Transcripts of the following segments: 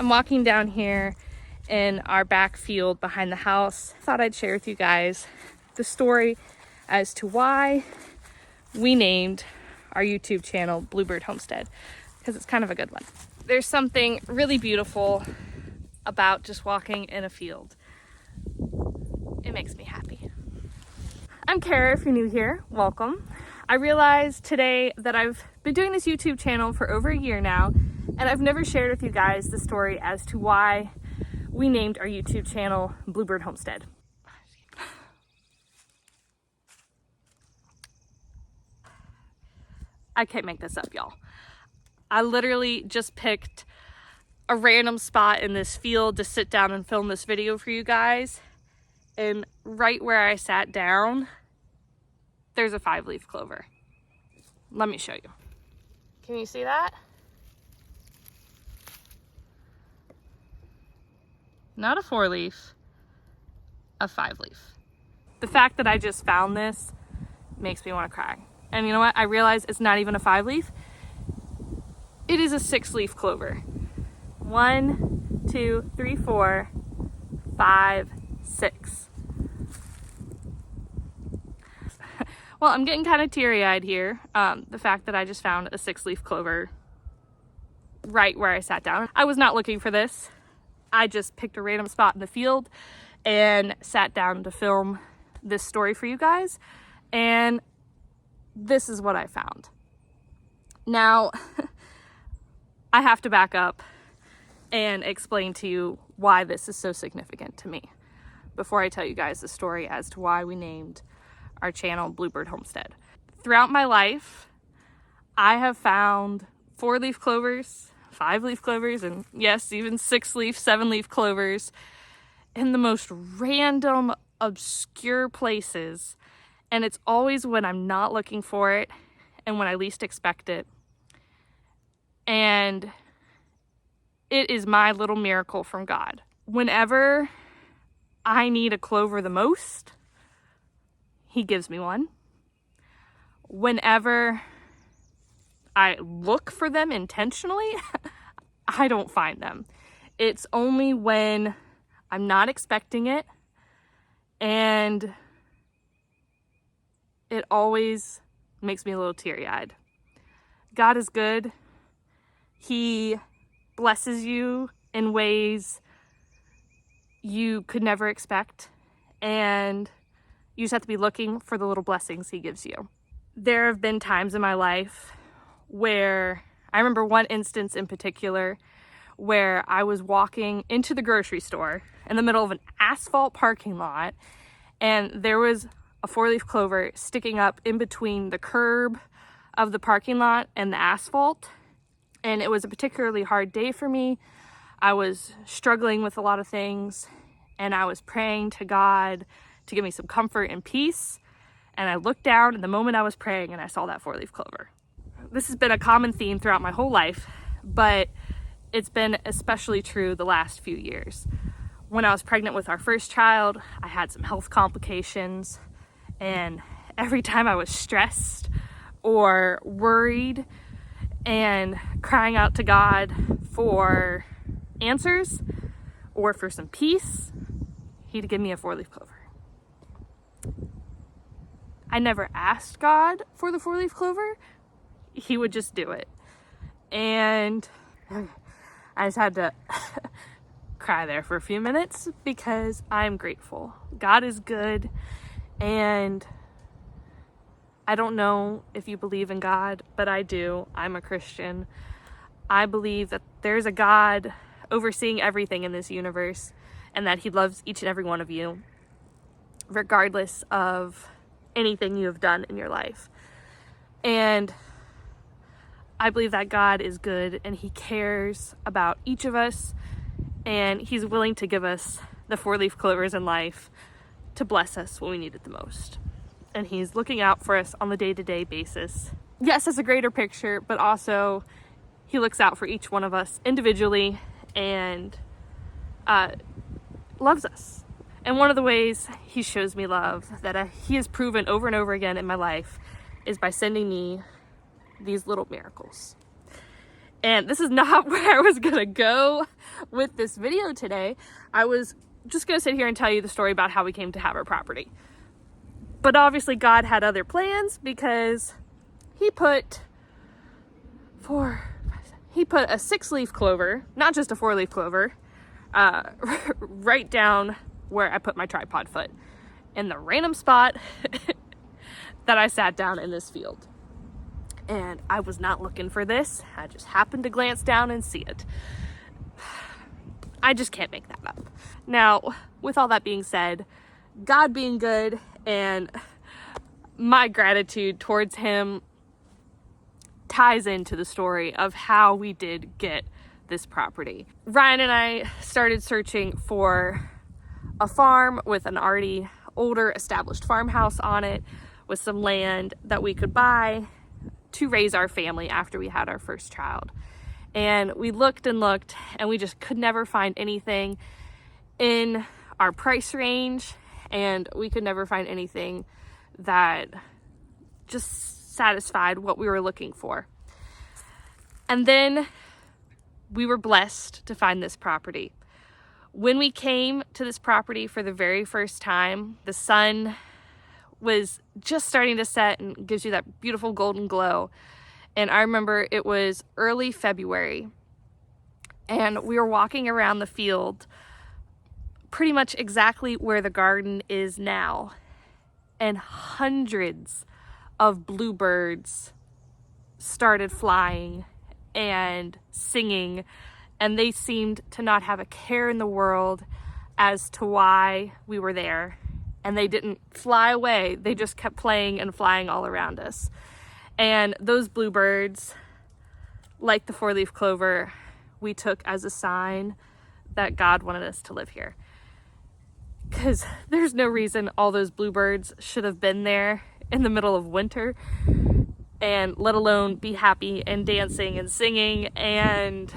I'm walking down here in our back field behind the house. Thought I'd share with you guys the story as to why we named our YouTube channel BlueBird Homestead, because it's kind of a good one. There's something really beautiful about just walking in a field. It makes me happy. I'm Cara, if you're new here, welcome. I realized today that I've been doing this YouTube channel for over a year now, and I've never shared with you guys the story as to why we named our YouTube channel BlueBird Homestead. I can't make this up, y'all. I literally just picked a random spot in this field to sit down and film this video for you guys. And right where I sat down, there's a 5-leaf clover. Let me show you. Can you see that? Not a 4-leaf, a 5-leaf. The fact that I just found this makes me want to cry. And you know what? I realize it's not even a 5-leaf. It is a 6-leaf clover. 1, 2, 3, 4, 5, 6. Well, I'm getting kind of teary-eyed here. The fact that I just found a 6-leaf clover right where I sat down. I was not looking for this. I just picked a random spot in the field and sat down to film this story for you guys. And this is what I found. Now, I have to back up and explain to you why this is so significant to me before I tell you guys the story as to why we named our channel BlueBird Homestead. Throughout my life, I have found 4-leaf clovers, 5-leaf clovers, and yes, even 6-leaf, 7-leaf clovers in the most random, obscure places. And it's always when I'm not looking for it and when I least expect it. And it is my little miracle from God. Whenever I need a clover the most, He gives me one. Whenever I look for them intentionally, I don't find them. It's only when I'm not expecting it, and it always makes me a little teary-eyed. God is good. He blesses you in ways you could never expect, and you just have to be looking for the little blessings He gives you. There have been times in my life where, I remember one instance in particular where I was walking into the grocery store in the middle of an asphalt parking lot, and there was a 4-leaf clover sticking up in between the curb of the parking lot and the asphalt. And it was a particularly hard day for me. I was struggling with a lot of things, and I was praying to God to give me some comfort and peace. And I looked down, and the moment I was praying, and I saw that 4-leaf clover. This has been a common theme throughout my whole life, but it's been especially true the last few years. When I was pregnant with our first child, I had some health complications, and every time I was stressed or worried and crying out to God for answers or for some peace, He'd give me a 4-leaf clover. I never asked God for the 4-leaf clover. He would just do it. And I just had to cry there for a few minutes because I'm grateful. God is good, and I don't know if you believe in God, but I do. I'm a Christian. I believe that there's a God overseeing everything in this universe, and that He loves each and every one of you, regardless of anything you have done in your life. And I believe that God is good, and He cares about each of us, and He's willing to give us the 4-leaf clovers in life to bless us when we need it the most. And He's looking out for us on the day-to-day basis. Yes, as a greater picture, but also He looks out for each one of us individually and loves us. And one of the ways He shows me love that He has proven over and over again in my life is by sending me these little miracles. And this is not where I was gonna go with this video today. I was just gonna sit here and tell you the story about how we came to have our property. But obviously God had other plans, because he put a 6-leaf clover, not just a 4-leaf clover, right down where I put my tripod foot, in the random spot that I sat down in this field. And I was not looking for this. I just happened to glance down and see it. I just can't make that up. Now, with all that being said, God being good and my gratitude towards him ties into the story of how we did get this property. Ryan and I started searching for a farm with an already older established farmhouse on it, with some land that we could buy to raise our family after we had our first child. And we looked and looked, and we just could never find anything in our price range, and we could never find anything that just satisfied what we were looking for. And then we were blessed to find this property. When we came to this property for the very first time, the sun was just starting to set and gives you that beautiful golden glow. And I remember it was early February, and we were walking around the field pretty much exactly where the garden is now, and hundreds of bluebirds started flying and singing, and they seemed to not have a care in the world as to why we were there. And they didn't fly away. They just kept playing and flying all around us. And those bluebirds, like the 4-leaf clover, we took as a sign that God wanted us to live here. Because there's no reason all those bluebirds should have been there in the middle of winter, and let alone be happy and dancing and singing and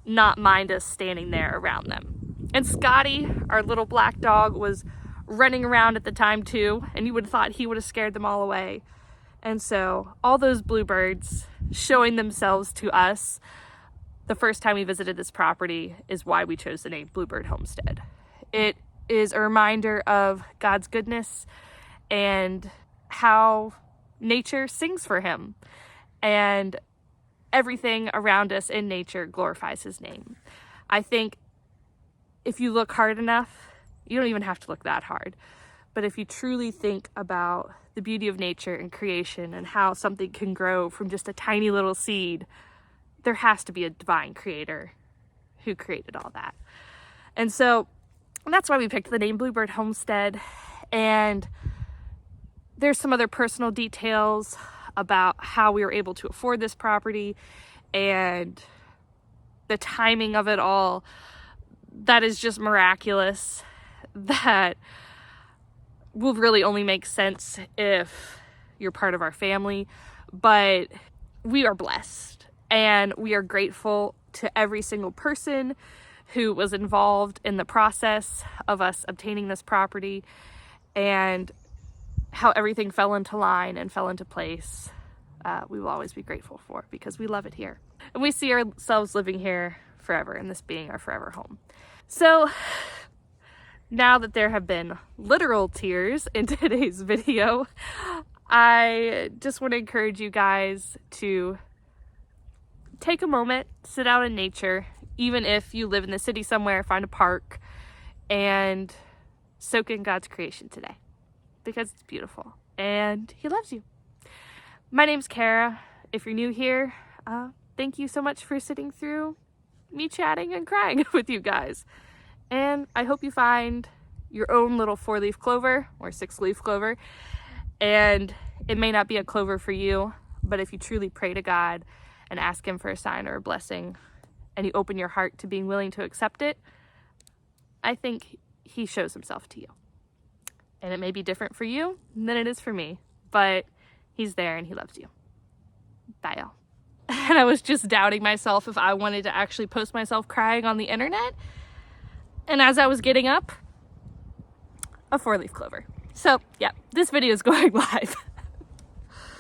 not mind us standing there around them. And Scotty, our little black dog, was running around at the time too, and you would have thought he would have scared them all away. And so all those bluebirds showing themselves to us the first time we visited this property is why we chose the name BlueBird Homestead. It is a reminder of God's goodness and how nature sings for him, and everything around us in nature glorifies his name. I think if you look hard enough, you don't even have to look that hard, but if you truly think about the beauty of nature and creation and how something can grow from just a tiny little seed, there has to be a divine creator who created all that. And so that's why we picked the name BlueBird Homestead. And there's some other personal details about how we were able to afford this property and the timing of it all that is just miraculous, that will really only make sense if you're part of our family. But we are blessed, and we are grateful to every single person who was involved in the process of us obtaining this property, and how everything fell into line and fell into place. We will always be grateful for, because we love it here. And we see ourselves living here forever, and this being our forever home. So now that there have been literal tears in today's video, I just want to encourage you guys to take a moment, sit out in nature, even if you live in the city somewhere, find a park, and soak in God's creation today, because it's beautiful and he loves you. My name's Cara. If you're new here, thank you so much for sitting through me chatting and crying with you guys. And I hope you find your own little 4-leaf clover or 6-leaf clover. And it may not be a clover for you, but if you truly pray to God and ask him for a sign or a blessing, and you open your heart to being willing to accept it, I think he shows himself to you. And it may be different for you than it is for me, but he's there and he loves you. Bye, y'all. And I was just doubting myself if I wanted to actually post myself crying on the internet. And as I was getting up, a 4-leaf clover. So yeah, this video is going live.